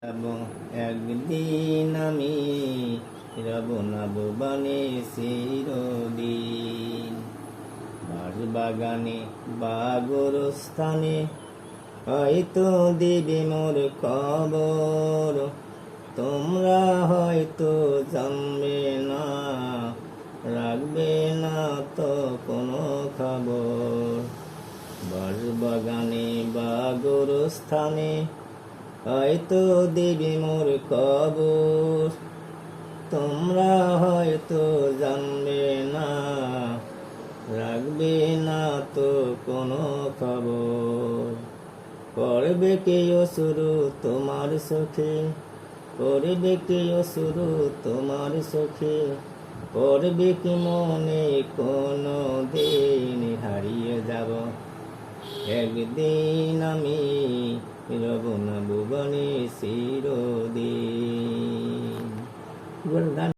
এবং একদিন আমি রব না ভুবনে চিরদিন। বাগানে বা গোরস্থানে হয়তো দিবে মোর খবর, তোমরা হয়তো জানবে না, রাখবে না তো কোনো খবর। বাগানে বা গোরস্থানে হয়তো দিবে মোর খবর, তোমরা হয়তো জানবে না, রাখবে না তো কোনো খবর। করবে কে অসুরু তোমার চোখে, করবে কে অসুরু তোমার চোখে, করবে কি মনে কোনো দিন হারিয়ে যাব। একদিন আমি রব না ভুবনে চিরদিন।